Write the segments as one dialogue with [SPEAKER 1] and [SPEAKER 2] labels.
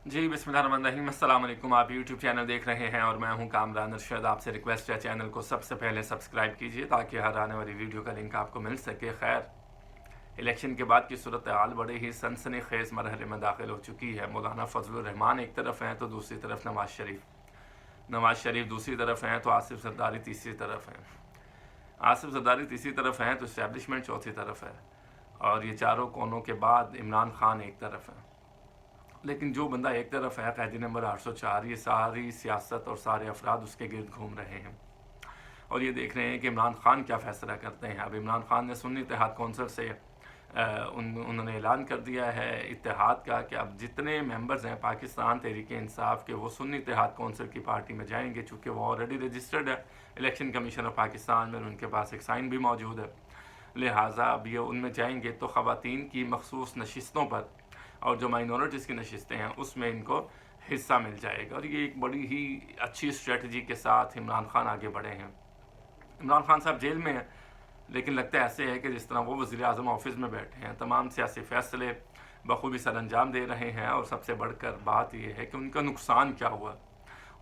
[SPEAKER 1] जी बिस्मिल्लाहिर्रहमानिर्रहीम, अस्सलाम वालेकुम। आप यूट्यूब चैनल देख रहे हैं और मैं हूं कामरान अरशद। आपसे रिक्वेस्ट है चैनल को सबसे पहले सब्सक्राइब कीजिए ताकि हर आने वाली वीडियो का लिंक आपको मिल सके। खैर, इलेक्शन के बाद की सूरत हाल बड़े ही सनसनीखेज मरहले में दाखिल हो चुकी है। मौलाना फजलुर रहमान एक तरफ हैं तो दूसरी तरफ नवाज शरीफ दूसरी तरफ हैं तो आसिफ जरदारी तीसरी तरफ हैं। आसिफ जरदारी तीसरी तरफ हैं तो इस्टेब्लिशमेंट चौथी तरफ है, और ये चारों कोनों के बाद इमरान खान एक तरफ है। लेकिन जो बंदा एक तरफ है, कैदी नंबर 804, ये सारी सियासत और सारे अफराद उसके गिर्द घूम रहे हैं और ये देख रहे हैं कि इमरान खान क्या फ़ैसला करते हैं। अब इमरान खान ने सुन्नी इत्तेहाद कौंसिल से उन्होंने ऐलान कर दिया है इत्तेहाद का कि अब जितने मेंबर्स हैं पाकिस्तान तहरीक इंसाफ के, वो सुन्नी इत्तेहाद कौंसिल की पार्टी में जाएंगे। चूँकि वो ऑलरेडी रजिस्टर्ड है इलेक्शन कमीशन ऑफ पाकिस्तान में, उनके पास एक साइन भी मौजूद है। लिहाजा अब ये उनमें जाएंगे तो ख़वातीन की मखसूस नशिस्तों पर और जो माइनॉरिटीज़ की नशिस्तें हैं उसमें इनको हिस्सा मिल जाएगा। और ये एक बड़ी ही अच्छी स्ट्रेटजी के साथ इमरान खान आगे बढ़े हैं। इमरान खान साहब जेल में हैं, लेकिन लगता है ऐसे है कि जिस तरह वो वज़ीर आज़म ऑफिस में बैठे हैं, तमाम सियासी फ़ैसले बखूबी सर अंजाम दे रहे हैं। और सबसे बढ़कर बात यह है कि उनका नुकसान क्या हुआ।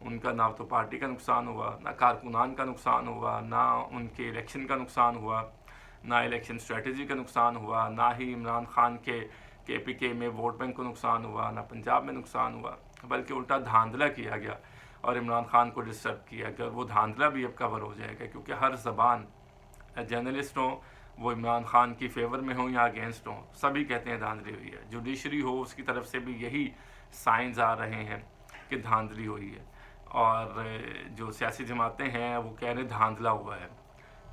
[SPEAKER 1] उनका ना तो पार्टी का नुकसान हुआ, ना कारकुनान का नुकसान हुआ, ना उनके इलेक्शन का नुकसान हुआ, ना इलेक्शन स्ट्रेटजी का नुकसान हुआ, ना ही इमरान खान के KPK में वोट बैंक को नुकसान हुआ, ना पंजाब में नुकसान हुआ, बल्कि उल्टा धांधला किया गया और इमरान खान को डिस्टर्ब किया गया। वो धांधला भी अब कवर हो जाएगा, क्योंकि हर ज़बान, जर्नलिस्ट हों वो इमरान खान की फेवर में हों या अगेंस्ट हों, सभी कहते हैं धांधली हुई है। जुडिशरी हो उसकी तरफ से भी यही साइंस आ रहे हैं कि धांधली हुई है, और जो सियासी जमातें हैं वो कह रहे धांधला हुआ है।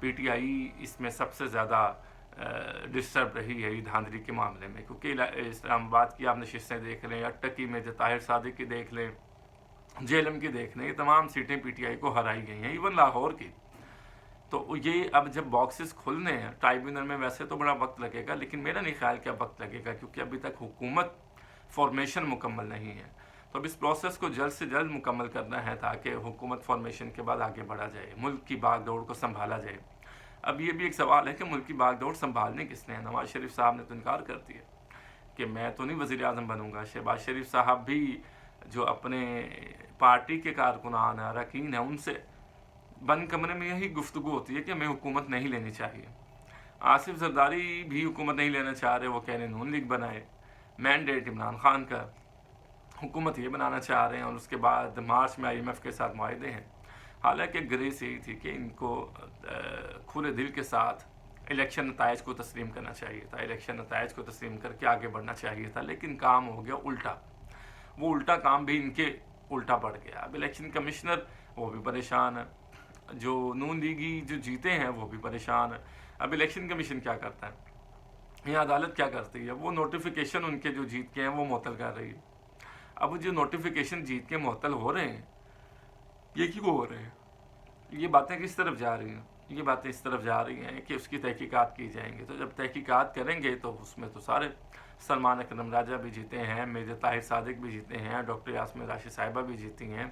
[SPEAKER 1] PTI इसमें सबसे ज़्यादा डिस्टर्ब रही है धांधली के मामले में, क्योंकि इस्लामाबाद की आप नशिस्तें देख लें, अट्टकी में जो ताहिर सादिक की देख लें, JLM की देख लें, ये तमाम सीटें PTI को हराई गई हैं, इवन लाहौर की। तो ये अब जब बॉक्सेस खुलने हैं ट्राइब्यूनल में, वैसे तो बड़ा वक्त लगेगा, लेकिन मेरा नहीं ख्याल कि अब वक्त लगेगा, क्योंकि अभी तक हुकूमत फॉर्मेशन मुकम्मल नहीं है। तो अब इस प्रोसेस को जल्द से जल्द मुकम्मल करना है ताकि हुकूमत फॉर्मेशन के बाद आगे बढ़ा जाए, मुल्क की बागडोर को संभाला जाए। अब ये भी एक सवाल है कि मुल्क की बागडोर संभालने किसने है। नवाज शरीफ साहब ने तो इनकार कर दिया कि मैं तो नहीं वज़ीर आज़म बनूंगा। शहबाज शरीफ साहब भी जो अपने पार्टी के कारकुनान अरकान हैं, उनसे बंद कमरे में यही गुफ्तगू होती है कि हमें हुकूमत नहीं लेनी चाहिए। आसिफ जरदारी भी हुकूमत नहीं लेना चाह रहे, वो कह रहे नून लीग बनाए, मैंडेट इमरान खान का, हुकूमत ये बनाना चाह रहे हैं। और उसके बाद मार्च में IMF के साथ मुआहदे हैं। हालांकि ग्रेस यही थी कि इनको खुले दिल के साथ इलेक्शन नताइज को तस्लीम करना चाहिए था, इलेक्शन नताइज को तस्लीम करके आगे बढ़ना चाहिए था, लेकिन काम हो गया उल्टा। वो उल्टा काम भी इनके उल्टा बढ़ गया। अब इलेक्शन कमिश्नर वो भी परेशान है, जो नून लीगी जो जीते हैं वो भी परेशान है। अब इलेक्शन कमीशन क्या करता है, या अदालत क्या करती है, वो नोटिफिकेशन उनके जो जीत के हैं वो मुअत्तल कर रही है। अब जो नोटिफिकेशन जीत के मुअत्तल हो रहे हैं, ये क्यों हो रहे हैं, ये बातें किस तरफ जा रही हैं? ये बातें इस तरफ जा रही हैं कि उसकी तहकीकात की जाएंगी। तो जब तहकीकात करेंगे तो उसमें तो सारे, सलमान अकरम राजा भी जीते हैं, मेजर ताहिर सादिक भी जीते हैं, डॉक्टर यास्मीन राशिद साहिबा भी जीती हैं,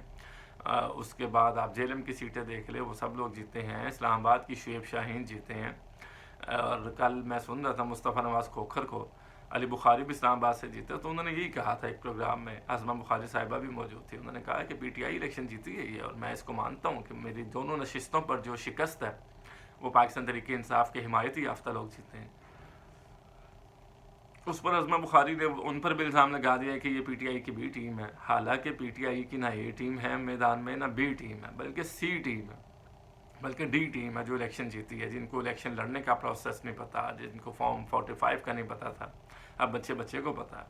[SPEAKER 1] उसके बाद आप JLM की सीटें देख ले, वो सब लोग जीते हैं। इस्लामाबाद की शुएब शाहीन जीते हैं। और कल मैं सुन रहा था मुस्तफ़ा नवाज़ खोखर को, अली बुखारी भी इस्लामाबाद से जीते, तो उन्होंने यही कहा था एक प्रोग्राम में, आज़मा बुखारी साहिबा भी मौजूद थी। उन्होंने कहा कि PTI इलेक्शन जीती है ये, और मैं इसको मानता हूँ कि मेरी दोनों नशिस्तों पर जो शिकस्त है वो पाकिस्तान तहरीक इंसाफ के हिमायती याफ्ता लोग जीते हैं। उस पर आज़मा बुखारी ने उन पर भी इल्ज़ाम लगा दिया कि ये PTI की B टीम है। हालांकि PTI की ना A टीम है मैदान में, ना B टीम है, बल्कि C टीम है, बल्कि D टीम है जो इलेक्शन जीती है, जिनको इलेक्शन लड़ने का प्रोसेस नहीं पता, जिनको फॉर्म 45 का नहीं पता था, अब बच्चे को पता है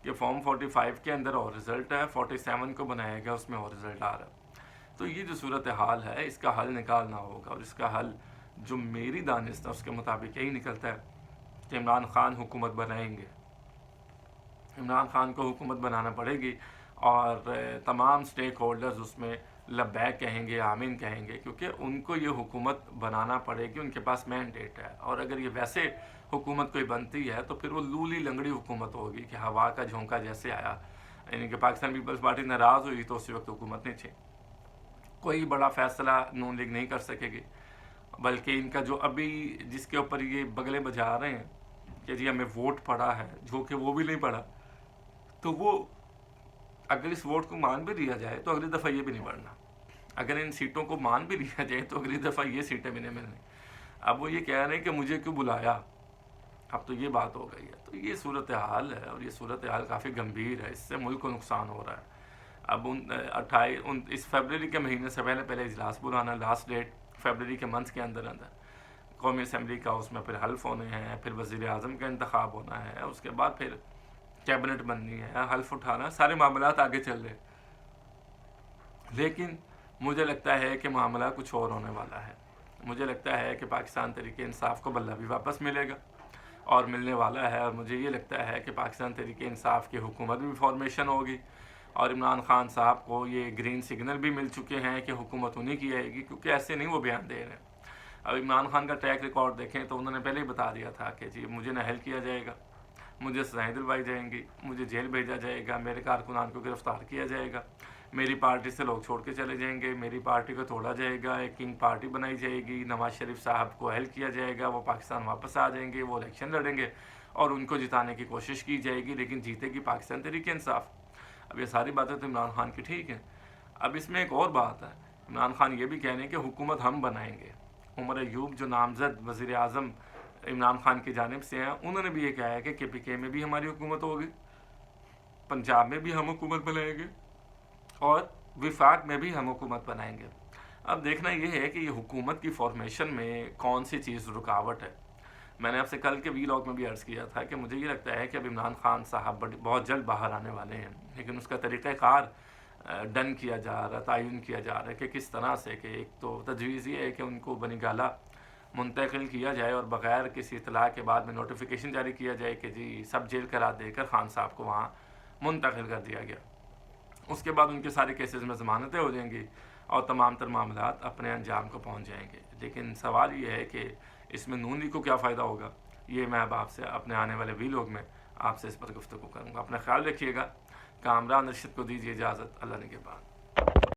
[SPEAKER 1] कि फॉर्म 45 के अंदर और रिज़ल्ट है, 47 को बनाया गया उसमें और रिज़ल्ट आ रहा है। तो ये जो सूरत हाल है, इसका हल निकालना होगा, और इसका हल जो मेरी दानिश है उसके मुताबिक यही निकलता है कि इमरान खान हुकूमत बनाएंगे। इमरान खान को हुकूमत बनाना पड़ेगी, और तमाम स्टेक होल्डर्स उसमें लब्बैक कहेंगे, आमीन कहेंगे, क्योंकि उनको ये हुकूमत बनाना पड़ेगी, उनके पास मैंडेट है। और अगर ये वैसे हुकूमत कोई बनती है तो फिर वो लूली लंगड़ी हुकूमत होगी कि हवा का झोंका जैसे आया, यानी कि पाकिस्तान पीपल्स पार्टी नाराज़ हुई तो उसी वक्त हुकूमत नहीं थी। कोई बड़ा फैसला नून लीग नहीं कर सकेगी, बल्कि इनका जो अभी जिसके ऊपर ये बगले बजा रहे हैं कि जी हमें वोट पड़ा है, जो कि वो भी नहीं पड़ा, तो वो اگر اس ووٹ کو مان بھی لیا جائے تو اگلی دفعہ یہ بھی نہیں بڑھنا، اگر ان سیٹوں کو مان بھی لیا جائے تو اگلی دفعہ یہ سیٹیں بھی نہیں ملنی۔ اب وہ یہ کہہ رہے ہیں کہ مجھے کیوں بلایا، اب تو یہ بات ہو گئی ہے۔ تو یہ صورتحال ہے اور یہ صورتحال کافی گمبھیر ہے، اس سے ملک کو نقصان ہو رہا ہے۔ اب اس فیبرری کے مہینے سے پہلے اجلاس بلانا، لاسٹ ڈیٹ فیبرری کے منتھ کے اندر قومی اسمبلی کا، اس میں پھر حلف ہونے ہیں، پھر وزیر اعظم کا انتخاب ہونا ہے، اس کے بعد پھر کیبنٹ بننی ہے، حلف اٹھانا، سارے معاملات آگے چل رہے۔ لیکن مجھے لگتا ہے کہ معاملہ کچھ اور ہونے والا ہے۔ مجھے لگتا ہے کہ پاکستان تحریک انصاف کو بلہ بھی واپس ملے گا اور ملنے والا ہے، اور مجھے یہ لگتا ہے کہ پاکستان تحریک انصاف کی حکومت بھی فارمیشن ہوگی، اور عمران خان صاحب کو یہ گرین سگنل بھی مل چکے ہیں کہ حکومت انہیں کی آئے گی، کیونکہ ایسے نہیں وہ بیان دے رہے ہیں۔ اب عمران خان کا ٹریک ریکارڈ دیکھیں تو انہوں نے پہلے ہی بتا دیا تھا کہ جی مجھے نااہل کیا جائے گا، مجھے سزائیں دلوائی جائیں گی، مجھے جیل بھیجا جائے گا، میرے کارکنان کو گرفتار کیا جائے گا، میری پارٹی سے لوگ چھوڑ کے چلے جائیں گے، میری پارٹی کو توڑا جائے گا، ایک کنگ پارٹی بنائی جائے گی، نواز شریف صاحب کو اہل کیا جائے گا، وہ پاکستان واپس آ جائیں گے، وہ الیکشن لڑیں گے اور ان کو جتانے کی کوشش کی جائے گی، لیکن جیتے گی پاکستان تحریک انصاف۔ اب یہ ساری باتیں تو عمران خان کی ٹھیک ہیں۔ اب اس میں ایک اور بات ہے، عمران خان یہ بھی کہہ رہے ہیں کہ حکومت ہم بنائیں گے۔ عمر ایوب جو نامزد وزیر اعظم عمران خان کی جانب سے ہیں، انہوں نے بھی یہ کہا ہے کہ کے پی کے میں بھی ہماری حکومت ہوگی، پنجاب میں بھی ہم حکومت بنائیں گے اور وفاق میں بھی ہم حکومت بنائیں گے۔ اب دیکھنا یہ ہے کہ یہ حکومت کی فارمیشن میں کون سی چیز رکاوٹ ہے۔ میں نے آپ سے کل کے ویلاگ میں بھی عرض کیا تھا کہ مجھے یہ لگتا ہے کہ اب عمران خان صاحب بہت جلد باہر آنے والے ہیں، لیکن اس کا طریقہ کار ڈن کیا جا رہا، تعین کیا جا رہا ہے کہ کس طرح سے، کہ ایک تو تجویز یہ ہے کہ ان کو بنی گالہ منتقل کیا جائے اور بغیر کسی اطلاع کے بعد میں نوٹیفیکیشن جاری کیا جائے کہ جی سب جیل قرار دے کر خان صاحب کو وہاں منتقل کر دیا گیا۔ اس کے بعد ان کے سارے کیسز میں ضمانتیں ہو جائیں گی اور تمام تر معاملات اپنے انجام کو پہنچ جائیں گے۔ لیکن سوال یہ ہے کہ اس میں نون لیگ کو کیا فائدہ ہوگا، یہ میں اب آپ سے اپنے آنے والے ویلاگ میں آپ سے اس پر گفتگو کروں گا۔ اپنا خیال رکھیے گا۔ کامران ارشد کو دیجیے اجازت، اللہ نے کے بعد۔